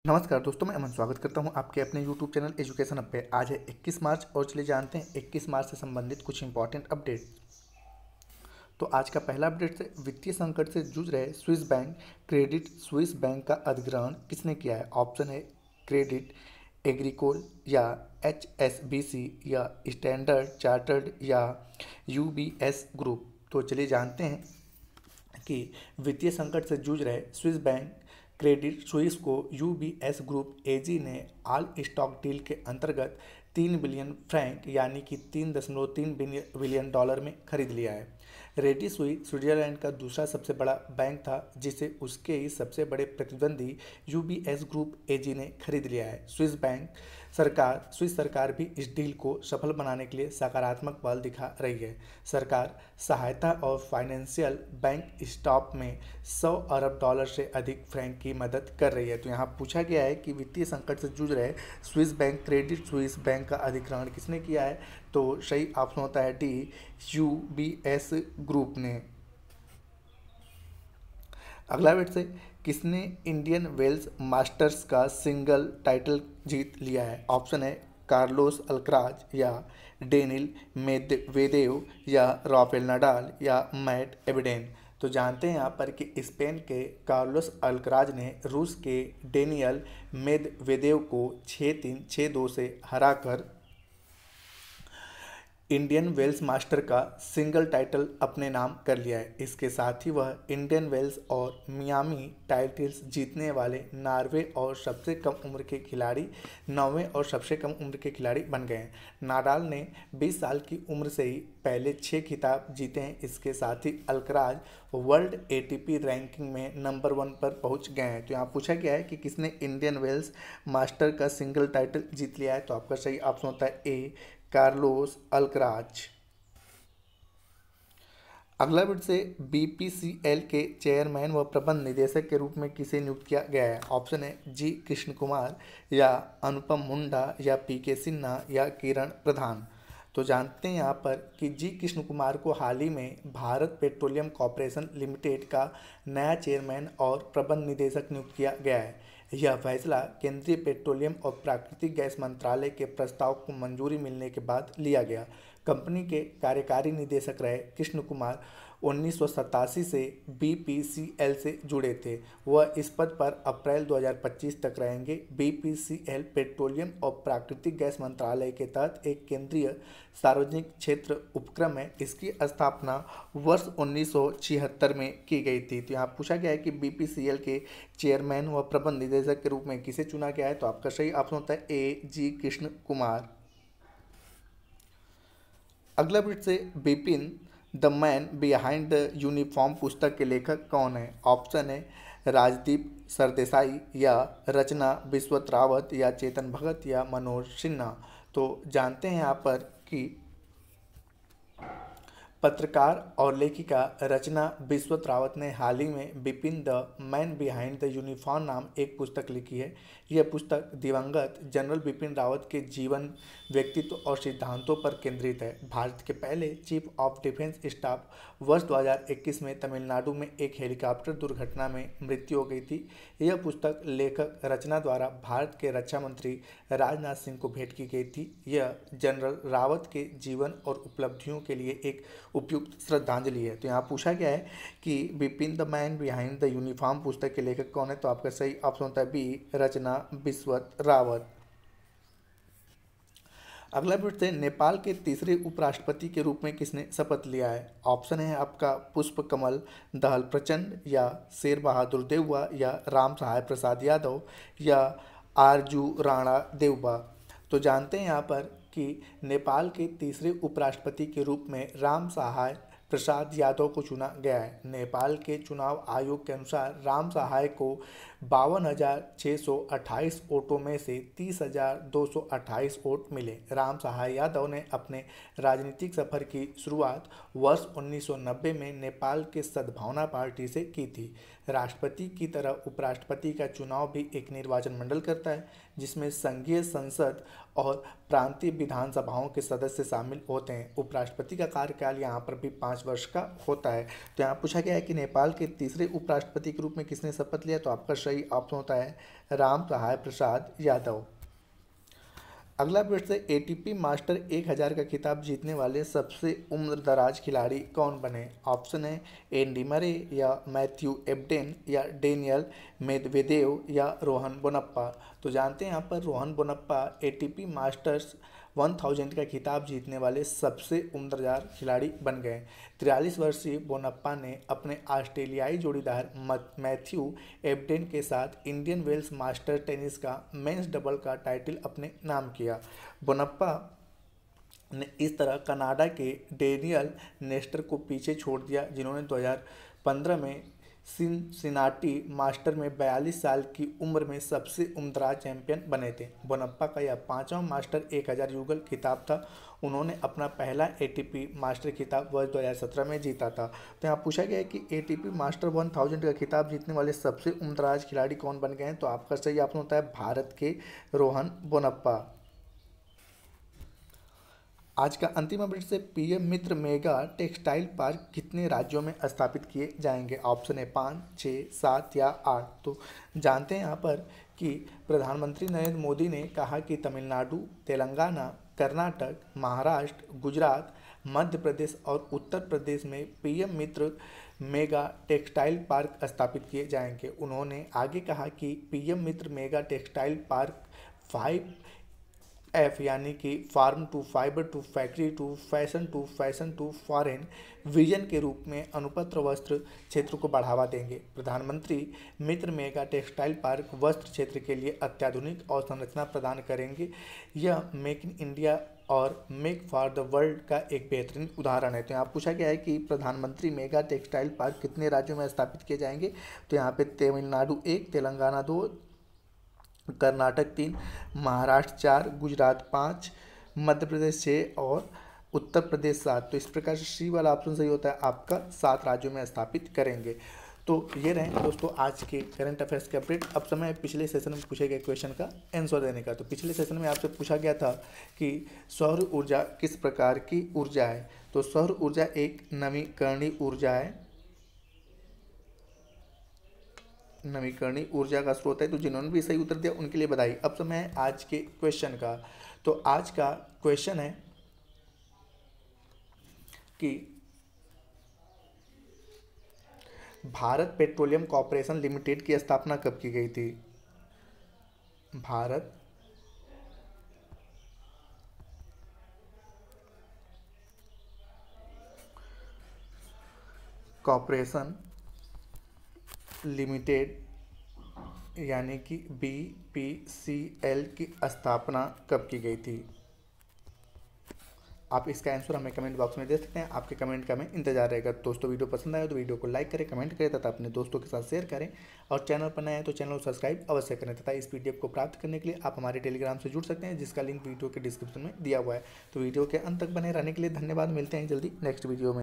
नमस्कार दोस्तों, मैं अमन स्वागत करता हूं आपके अपने YouTube चैनल एजुकेशन हब पे। आज है 21 मार्च और चलिए जानते हैं 21 मार्च से संबंधित कुछ इंपॉर्टेंट अपडेट। तो आज का पहला अपडेट से वित्तीय संकट से जूझ रहे Swiss bank Credit Suisse bank का अधिग्रहण किसने किया है? ऑप्शन है क्रेडिट एग्रीकोल या HSBC या स्टैंडर्ड चार्टर्ड या UBS ग्रुप। तो चलिए जानते हैं कि वित्तीय संकट से जूझ रहे स्विस बैंक क्रेडिट स्विस को UBS ग्रुप AG ने ऑल स्टॉक डील के अंतर्गत 3 बिलियन फ्रैंक यानी कि 3.3 बिलियन डॉलर में खरीद लिया है। क्रेडिट स्विस स्विट्जरलैंड का दूसरा सबसे बड़ा बैंक था जिसे उसके ही सबसे बड़े प्रतिद्वंदी UBS ग्रुप AG ने खरीद लिया है। स्विस सरकार भी इस डील को सफल बनाने के लिए सकारात्मक पहल दिखा रही है। सरकार सहायता और फाइनेंशियल बैंक स्टॉप में 100 अरब डॉलर से अधिक फ्रैंक की मदद कर रही है। तो यहाँ पूछा गया है कि वित्तीय संकट से जूझ रहे Swiss bank Credit Suisse bank का अधिग्रहण किसने किया है? तो सही ऑप्शन होता है डी, UBS ग्रुप ने। अगला बिट से किसने इंडियन वेल्स मास्टर्स का सिंगल टाइटल जीत लिया है? ऑप्शन है कार्लोस अल्कराज या डेनिल मेदवेदेव या राफेल नडाल या मैट एविडेन। तो जानते हैं यहाँ पर कि स्पेन के कार्लोस अल्कराज ने रूस के डेनियल मेदवेदेव को 6-3, 6-2 से हराकर इंडियन वेल्स मास्टर का सिंगल टाइटल अपने नाम कर लिया है। इसके साथ ही वह इंडियन वेल्स और मियामी टाइटल्स जीतने वाले नौवें और सबसे कम उम्र के खिलाड़ी बन गए हैं। नाडाल ने 20 साल की उम्र से ही पहले 6 खिताब जीते हैं। इसके साथ ही अल्कराज वर्ल्ड ATP रैंकिंग में नंबर 1 पर पहुंच गए हैं। तो यहाँ पूछा गया है कि किसने इंडियन वेल्स मास्टर का सिंगल टाइटल जीत लिया है? तो आपका सही ऑप्शन होता है ए, कार्लोस अल्कराज। अगला बिट से BPCL के चेयरमैन व प्रबंध निदेशक के रूप में किसे नियुक्त किया गया है? ऑप्शन है जी कृष्ण कुमार या अनुपम मुंडा या PK सिन्हा या किरण प्रधान। तो जानते हैं यहाँ पर कि जी कृष्ण कुमार को हाल ही में भारत पेट्रोलियम कॉरपोरेशन लिमिटेड का नया चेयरमैन और प्रबंध निदेशक नियुक्त किया गया है। यह फैसला केंद्रीय पेट्रोलियम और प्राकृतिक गैस मंत्रालय के प्रस्ताव को मंजूरी मिलने के बाद लिया गया। कंपनी के कार्यकारी निदेशक रहे कृष्ण कुमार 1987 से BPCL से जुड़े थे। वह इस पद पर अप्रैल 2025 तक रहेंगे। BPCL पेट्रोलियम और प्राकृतिक गैस मंत्रालय के तहत एक केंद्रीय सार्वजनिक क्षेत्र उपक्रम है। इसकी स्थापना वर्ष 1976 में की गई थी। तो यहाँ पूछा गया है कि BPCL के चेयरमैन व प्रबंध निदेशक के रूप में किसे चुना गया है? तो आपका सही ऑप्शन होता है ए, जी कृष्ण कुमार। अगला बिट से Bipin the man behind the uniform पुस्तक के लेखक कौन है? ऑप्शन है राजदीप सरदेसाई या रचना बिस्वत रावत या चेतन भगत या मनोज सिन्हा। तो जानते हैं यहाँ पर कि पत्रकार और लेखिका रचना बिस्वत रावत ने हाल ही में Bipin the man behind the uniform नाम एक पुस्तक लिखी है। यह पुस्तक दिवंगत जनरल बिपिन रावत के जीवन, व्यक्तित्व और सिद्धांतों पर केंद्रित है। भारत के पहले चीफ ऑफ डिफेंस स्टाफ वर्ष 2021 में तमिलनाडु में एक हेलीकॉप्टर दुर्घटना में मृत्यु हो गई थी। यह पुस्तक लेखक रचना द्वारा भारत के रक्षा मंत्री राजनाथ सिंह को भेंट की गई थी। यह जनरल रावत के जीवन और उपलब्धियों के लिए एक उपयुक्त श्रद्धांजलि है। तो यहाँ पूछा गया है कि Bipin the man behind the uniform पुस्तक के लेखक कौन है? तो आपका सही ऑप्शन होता है बी, रचना बिस्वत रावत। अगला प्रश्न है नेपाल के तीसरे उपराष्ट्रपति के रूप में किसने शपथ लिया है? ऑप्शन है आपका पुष्प कमल दहल प्रचंड या शेर बहादुर देउवा या राम सहाय प्रसाद यादव या आरजू राणा देउबा। तो जानते हैं यहाँ पर कि नेपाल के तीसरे उपराष्ट्रपति के रूप में राम सहाय प्रसाद यादव को चुना गया है। नेपाल के चुनाव आयोग के अनुसार राम सहाय को 52,628 वोटों में से 30,228 वोट मिले। राम सहाय यादव ने अपने राजनीतिक सफर की शुरुआत वर्ष 1990 में नेपाल के सद्भावना पार्टी से की थी। राष्ट्रपति की तरह उपराष्ट्रपति का चुनाव भी एक निर्वाचन मंडल करता है जिसमें संघीय संसद और प्रांतीय विधानसभाओं के सदस्य शामिल होते हैं। उपराष्ट्रपति का कार्यकाल यहाँ पर भी 5 वर्ष का होता है। तो यहाँ पूछा गया है कि नेपाल के तीसरे उपराष्ट्रपति के रूप में किसने शपथ लिया? तो आपका सही सही ऑप्शन होता है राम सहाय प्रसाद यादव। अगला प्रश्न है एटीपी मास्टर 1000 का खिताब जीतने वाले सबसे उम्रदराज खिलाड़ी कौन बने। ऑप्शन है एंडी मरे या मैथ्यू एब्डेन या डेनियल मेदवेदेव या रोहन बोनप्पा। तो जानते हैं यहाँ पर रोहन बोनप्पा एटीपी मास्टर्स 1000 का खिताब जीतने वाले सबसे उम्रदराज खिलाड़ी बन गए। 43 वर्षीय बोनप्पा ने अपने ऑस्ट्रेलियाई जोड़ीदार मैथ्यू एब्डेन के साथ इंडियन वेल्स मास्टर टेनिस का मेंस डबल का टाइटल अपने नाम किया। बोनप्पा ने इस तरह कनाडा के डेनियल नेस्टर को पीछे छोड़ दिया, जिन्होंने 2015 में सिनसिनाटी मास्टर में 42 साल की उम्र में सबसे उम्रदराज चैंपियन बने थे। बोनप्पा का यह 5वां मास्टर 1000 युगल खिताब था। उन्होंने अपना पहला एटीपी मास्टर खिताब वर्ष 2017 में जीता था। तो यहाँ पूछा गया है कि एटीपी मास्टर 1000 का खिताब जीतने वाले सबसे उम्रदराज खिलाड़ी कौन बन गए हैं। तो आपका सही ऑप्शन होता है भारत के रोहन बोनप्पा। आज का अंतिम अपडेट से PM Mitra mega textile park कितने राज्यों में स्थापित किए जाएंगे। ऑप्शन है 5, 6, 7 या 8। तो जानते हैं यहाँ पर कि प्रधानमंत्री नरेंद्र मोदी ने कहा कि तमिलनाडु, तेलंगाना, कर्नाटक, महाराष्ट्र, गुजरात, मध्य प्रदेश और उत्तर प्रदेश में PM Mitra mega textile park स्थापित किए जाएंगे। उन्होंने आगे कहा कि PM Mitra mega textile park 5F यानी कि farm to fibre to factory to fashion to foreign vision के रूप में अनुपत्र वस्त्र क्षेत्र को बढ़ावा देंगे। प्रधानमंत्री मित्र मेगा टेक्सटाइल पार्क वस्त्र क्षेत्र के लिए अत्याधुनिक अवसंरचना प्रदान करेंगे। यह मेक इन इंडिया और मेक फॉर द वर्ल्ड का एक बेहतरीन उदाहरण है। तो यहाँ पूछा गया है कि प्रधानमंत्री मेगा टेक्सटाइल पार्क कितने राज्यों में स्थापित किए जाएंगे। तो यहाँ पे तमिलनाडु 1, तेलंगाना 2, कर्नाटक 3, महाराष्ट्र 4, गुजरात 5, मध्य प्रदेश 6 और उत्तर प्रदेश 7। तो इस प्रकार से सी वाला ऑप्शन सही होता है आपका 7 राज्यों में स्थापित करेंगे। तो ये रहे दोस्तों आज के करंट अफेयर्स के अपडेट। अब समय है पिछले सेशन में पूछे गए क्वेश्चन का आंसर देने का। तो पिछले सेशन में आपसे पूछा गया था कि सौर ऊर्जा किस प्रकार की ऊर्जा है। तो सौर ऊर्जा एक नवीकरणीय ऊर्जा है, नवीकरणीय ऊर्जा का स्रोत है। तो जिन्होंने भी सही उत्तर दिया उनके लिए बधाई। अब समय है आज के क्वेश्चन का। तो आज का क्वेश्चन है कि भारत पेट्रोलियम कॉर्पोरेशन लिमिटेड की स्थापना कब की गई थी। भारत कॉर्पोरेशन लिमिटेड यानी कि BPCL की स्थापना कब की गई थी। आप इसका आंसर हमें कमेंट बॉक्स में दे सकते हैं। आपके कमेंट का हमें इंतजार रहेगा। दोस्तों वीडियो पसंद आए तो वीडियो को लाइक करें, कमेंट करें तथा अपने दोस्तों के साथ शेयर करें और चैनल पर नए हैं तो चैनल को सब्सक्राइब अवश्य करें तथा इस PDF को प्राप्त करने के लिए आप हमारे टेलीग्राम से जुड़ सकते हैं, जिसका लिंक वीडियो के डिस्क्रिप्शन में दिया हुआ है। तो वीडियो के अंत तक बने रहने के लिए धन्यवाद। मिलते हैं जल्दी नेक्स्ट वीडियो में।